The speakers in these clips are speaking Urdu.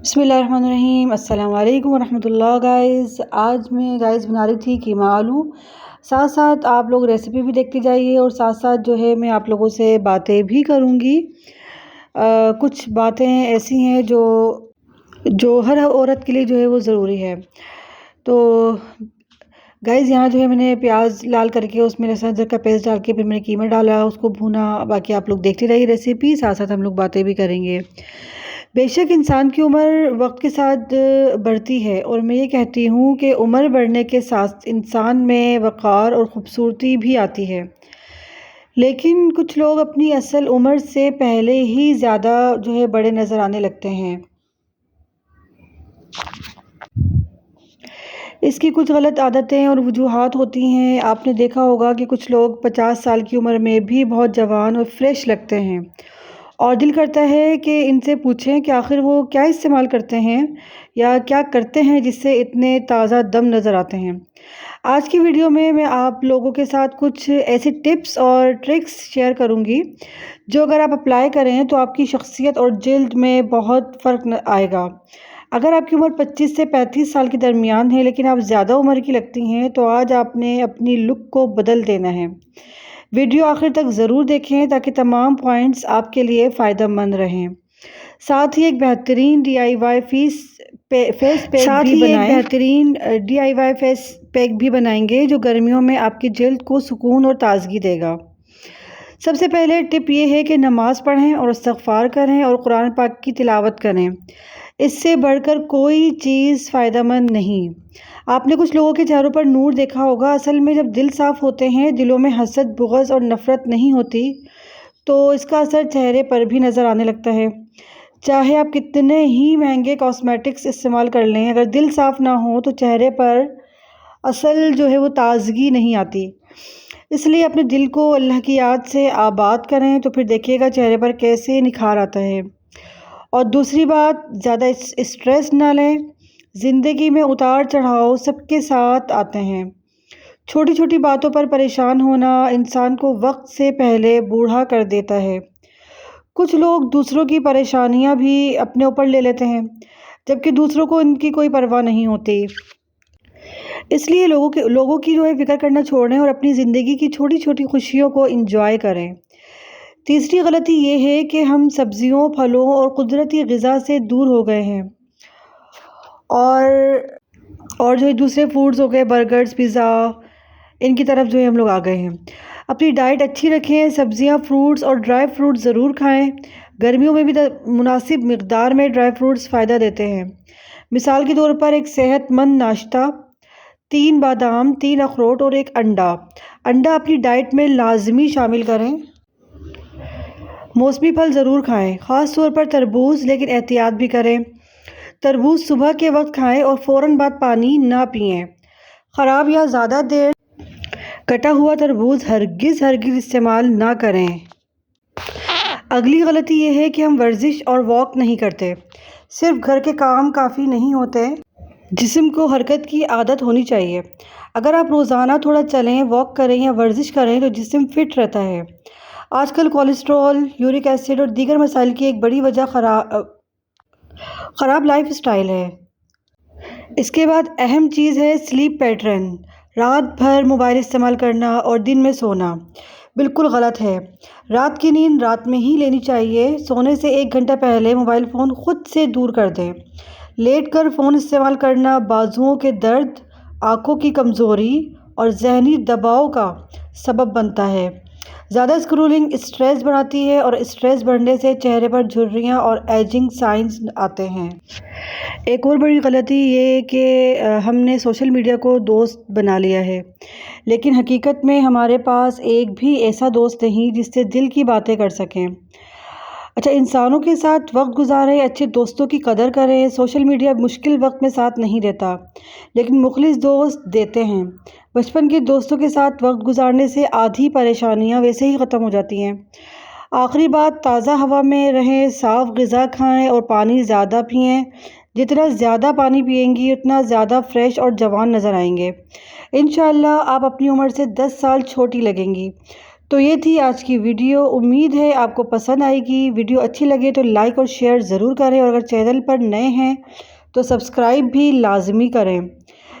بسم اللہ الرحمن الرحیم۔ السلام علیکم ورحمۃ اللہ گائز۔ آج میں بنا رہی تھی قیمہ آلو، ساتھ ساتھ آپ لوگ ریسیپی بھی دیکھتے جائیے اور ساتھ ساتھ جو ہے میں آپ لوگوں سے باتیں بھی کروں گی۔ کچھ باتیں ایسی ہیں جو ہر عورت کے لیے جو ہے وہ ضروری ہے۔ تو گائز یہاں جو ہے میں نے پیاز لال کر کے اس میں لہسن ادرک کا پیسٹ ڈال کے پھر میں نے قیمہ ڈالا، اس کو بھونا۔ باقی آپ لوگ دیکھتے رہیے ریسیپی، ساتھ ساتھ ہم لوگ باتیں بھی کریں گے۔ بے شک انسان کی عمر وقت کے ساتھ بڑھتی ہے، اور میں یہ کہتی ہوں کہ عمر بڑھنے کے ساتھ انسان میں وقار اور خوبصورتی بھی آتی ہے، لیکن کچھ لوگ اپنی اصل عمر سے پہلے ہی زیادہ جو ہے بڑے نظر آنے لگتے ہیں۔ اس کی کچھ غلط عادتیں اور وجوہات ہوتی ہیں۔ آپ نے دیکھا ہوگا کہ کچھ لوگ 50 سال کی عمر میں بھی بہت جوان اور فریش لگتے ہیں، اور دل کرتا ہے کہ ان سے پوچھیں کہ آخر وہ کیا استعمال کرتے ہیں یا کیا کرتے ہیں جس سے اتنے تازہ دم نظر آتے ہیں۔ آج کی ویڈیو میں آپ لوگوں کے ساتھ کچھ ایسی ٹپس اور ٹرکس شیئر کروں گی جو اگر آپ اپلائی کریں تو آپ کی شخصیت اور جلد میں بہت فرق آئے گا۔ اگر آپ کی عمر 25 سے 35 سال کے درمیان ہے لیکن آپ زیادہ عمر کی لگتی ہیں تو آج آپ نے اپنی لک کو بدل دینا ہے۔ ویڈیو آخر تک ضرور دیکھیں تاکہ تمام پوائنٹس آپ کے لیے فائدہ مند رہیں۔ ساتھ ہی ایک بہترین D I Y face pack بھی بنائیں گے جو گرمیوں میں آپ کی جلد کو سکون اور تازگی دے گا۔ سب سے پہلے ٹپ یہ ہے کہ نماز پڑھیں اور استغفار کریں اور قرآن پاک کی تلاوت کریں۔ اس سے بڑھ کر کوئی چیز فائدہ مند نہیں۔ آپ نے کچھ لوگوں کے چہروں پر نور دیکھا ہوگا، اصل میں جب دل صاف ہوتے ہیں، دلوں میں حسد، بغض اور نفرت نہیں ہوتی تو اس کا اثر چہرے پر بھی نظر آنے لگتا ہے۔ چاہے آپ کتنے ہی مہنگے کاسمیٹکس استعمال کر لیں، اگر دل صاف نہ ہو تو چہرے پر اصل جو ہے وہ تازگی نہیں آتی۔ اس لیے اپنے دل کو اللہ کی یاد سے آباد کریں تو پھر دیکھیے گا چہرے پر کیسے نکھار آتا ہے۔ اور دوسری بات، زیادہ اسٹریس نہ لیں۔ زندگی میں اتار چڑھاؤ سب کے ساتھ آتے ہیں۔ چھوٹی چھوٹی باتوں پر پریشان ہونا انسان کو وقت سے پہلے بوڑھا کر دیتا ہے۔ کچھ لوگ دوسروں کی پریشانیاں بھی اپنے اوپر لے لیتے ہیں، جبکہ دوسروں کو ان کی کوئی پرواہ نہیں ہوتی۔ اس لیے لوگوں کی جو ہے فکر کرنا چھوڑیں اور اپنی زندگی کی چھوٹی چھوٹی خوشیوں کو انجوائے کریں۔ تیسری غلطی یہ ہے کہ ہم سبزیوں، پھلوں اور قدرتی غذا سے دور ہو گئے ہیں، اور جو دوسرے فوڈز ہو گئے، برگرز، پیزا، ان کی طرف جو ہے ہم لوگ آ گئے ہیں۔ اپنی ڈائٹ اچھی رکھیں، سبزیاں، فروٹس اور ڈرائی فروٹس ضرور کھائیں۔ گرمیوں میں بھی مناسب مقدار میں ڈرائی فروٹس فائدہ دیتے ہیں۔ مثال کے طور پر ایک صحت مند ناشتہ، 3 بادام، 3 اخروٹ اور 1 انڈا اپنی ڈائٹ میں لازمی شامل کریں۔ موسمی پھل ضرور کھائیں، خاص طور پر تربوز، لیکن احتیاط بھی کریں۔ تربوز صبح کے وقت کھائیں اور فوراً بعد پانی نہ پئیں۔ خراب یا زیادہ دیر کٹا ہوا تربوز ہرگز استعمال نہ کریں۔ اگلی غلطی یہ ہے کہ ہم ورزش اور واک نہیں کرتے۔ صرف گھر کے کام کافی نہیں ہوتے، جسم کو حرکت کی عادت ہونی چاہیے۔ اگر آپ روزانہ تھوڑا چلیں، واک کریں یا ورزش کریں تو جسم فٹ رہتا ہے۔ آج کل کولیسٹرول، یورک ایسڈ اور دیگر مسائل کی ایک بڑی وجہ خراب لائف سٹائل ہے۔ اس کے بعد اہم چیز ہے سلیپ پیٹرن۔ رات بھر موبائل استعمال کرنا اور دن میں سونا بالکل غلط ہے۔ رات کی نیند رات میں ہی لینی چاہیے۔ سونے سے 1 گھنٹہ پہلے موبائل فون خود سے دور کر دیں۔ لیٹ کر فون استعمال کرنا بازوؤں کے درد، آنکھوں کی کمزوری اور ذہنی دباؤ کا سبب بنتا ہے۔ زیادہ اسکرولنگ اسٹریس بڑھاتی ہے، اور اسٹریس بڑھنے سے چہرے پر جھریاں اور ایجنگ سائنز آتے ہیں۔ ایک اور بڑی غلطی یہ کہ ہم نے سوشل میڈیا کو دوست بنا لیا ہے، لیکن حقیقت میں ہمارے پاس ایک بھی ایسا دوست نہیں جس سے دل کی باتیں کر سکیں۔ اچھا انسانوں کے ساتھ وقت گزاریں، اچھے دوستوں کی قدر کریں۔ سوشل میڈیا مشکل وقت میں ساتھ نہیں دیتا، لیکن مخلص دوست دیتے ہیں۔ بچپن کے دوستوں کے ساتھ وقت گزارنے سے آدھی پریشانیاں ویسے ہی ختم ہو جاتی ہیں۔ آخری بات، تازہ ہوا میں رہیں، صاف غذا کھائیں اور پانی زیادہ پئیں۔ جتنا زیادہ پانی پئیں گی اتنا زیادہ فریش اور جوان نظر آئیں گے۔ انشاءاللہ آپ اپنی عمر سے 10 سال چھوٹی لگیں گی۔ تو یہ تھی آج کی ویڈیو، امید ہے آپ کو پسند آئے گی۔ ویڈیو اچھی لگے تو لائک اور شیئر ضرور کریں، اور اگر چینل پر نئے ہیں تو سبسکرائب بھی لازمی کریں۔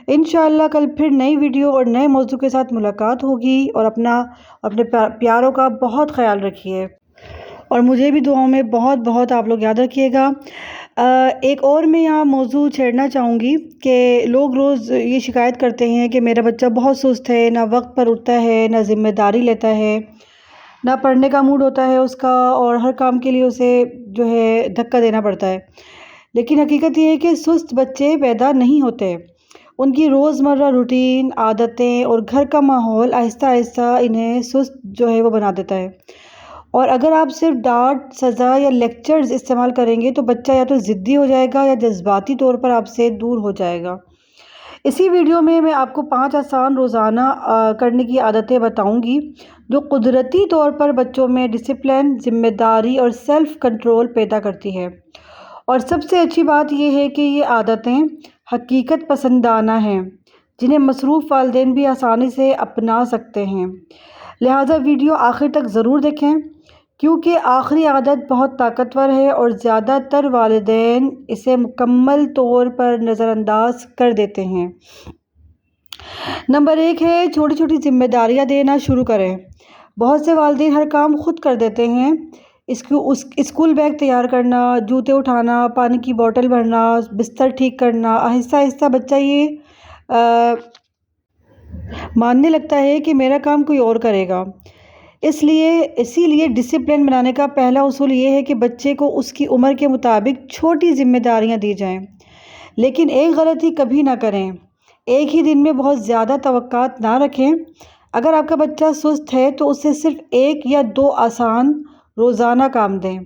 انشاءاللہ کل پھر نئی ویڈیو اور نئے موضوع کے ساتھ ملاقات ہوگی، اور اپنے پیاروں کا بہت خیال رکھیے، اور مجھے بھی دعاؤں میں بہت بہت آپ لوگ یاد رکھیے گا۔ ایک اور میں یہاں موضوع چھیڑنا چاہوں گی کہ لوگ روز یہ شکایت کرتے ہیں کہ میرا بچہ بہت سست ہے، نہ وقت پر اٹھتا ہے، نہ ذمہ داری لیتا ہے، نہ پڑھنے کا موڈ ہوتا ہے اس کا، اور ہر کام کے لیے اسے جو ہے دھکا دینا پڑتا ہے۔ لیکن حقیقت یہ ہے کہ سست بچے پیدا نہیں ہوتے، ان کی روزمرہ روٹین، عادتیں اور گھر کا ماحول آہستہ آہستہ انہیں سست جو ہے وہ بنا دیتا ہے۔ اور اگر آپ صرف ڈانٹ، سزا یا لیکچرز استعمال کریں گے تو بچہ یا تو ضدی ہو جائے گا یا جذباتی طور پر آپ سے دور ہو جائے گا۔ اسی ویڈیو میں آپ کو 5 آسان روزانہ کرنے کی عادتیں بتاؤں گی جو قدرتی طور پر بچوں میں ڈسپلن، ذمہ داری اور سیلف کنٹرول پیدا کرتی ہے۔ اور سب سے اچھی بات یہ ہے کہ یہ عادتیں حقیقت پسندانہ ہیں، جنہیں مصروف والدین بھی آسانی سے اپنا سکتے ہیں۔ لہٰذا ویڈیو آخر تک ضرور دیکھیں، کیونکہ آخری عادت بہت طاقتور ہے اور زیادہ تر والدین اسے مکمل طور پر نظر انداز کر دیتے ہیں۔ نمبر 1 ہے چھوٹی چھوٹی ذمہ داریاں دینا شروع کریں۔ بہت سے والدین ہر کام خود کر دیتے ہیں، اسکول بیگ تیار کرنا، جوتے اٹھانا، پانی کی بوتل بھرنا، بستر ٹھیک کرنا۔ آہستہ آہستہ بچہ یہ ماننے لگتا ہے کہ میرا کام کوئی اور کرے گا۔ اسی لیے ڈسپلن بنانے کا پہلا اصول یہ ہے کہ بچے کو اس کی عمر کے مطابق چھوٹی ذمہ داریاں دی جائیں، لیکن ایک غلطی کبھی نہ کریں، ایک ہی دن میں بہت زیادہ توقعات نہ رکھیں۔ اگر آپ کا بچہ سست ہے تو اسے صرف 1 یا 2 آسان روزانہ کام دیں،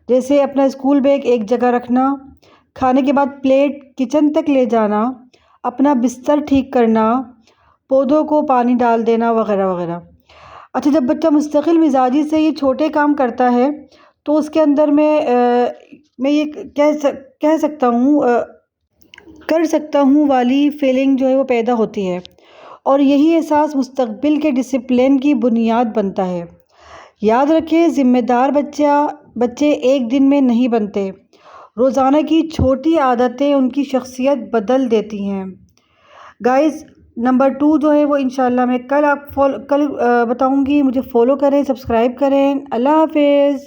جیسے اپنا اسکول بیگ ایک جگہ رکھنا، کھانے کے بعد پلیٹ کچن تک لے جانا، اپنا بستر ٹھیک کرنا، پودوں کو پانی ڈال دینا، وغیرہ وغیرہ۔ اچھا، جب بچہ مستقل مزاجی سے یہ چھوٹے کام کرتا ہے تو اس کے اندر میں یہ کہہ سکتا ہوں کر سکتا ہوں والی فیلنگ جو ہے وہ پیدا ہوتی ہے، اور یہی احساس مستقبل کے ڈسپلن کی بنیاد بنتا ہے۔ یاد رکھیں، ذمہ دار بچے ایک دن میں نہیں بنتے، روزانہ کی چھوٹی عادتیں ان کی شخصیت بدل دیتی ہیں۔ گائز، نمبر 2 جو ہے وہ انشاءاللہ میں کل بتاؤں گی۔ مجھے فالو کریں، سبسکرائب کریں۔ اللہ حافظ۔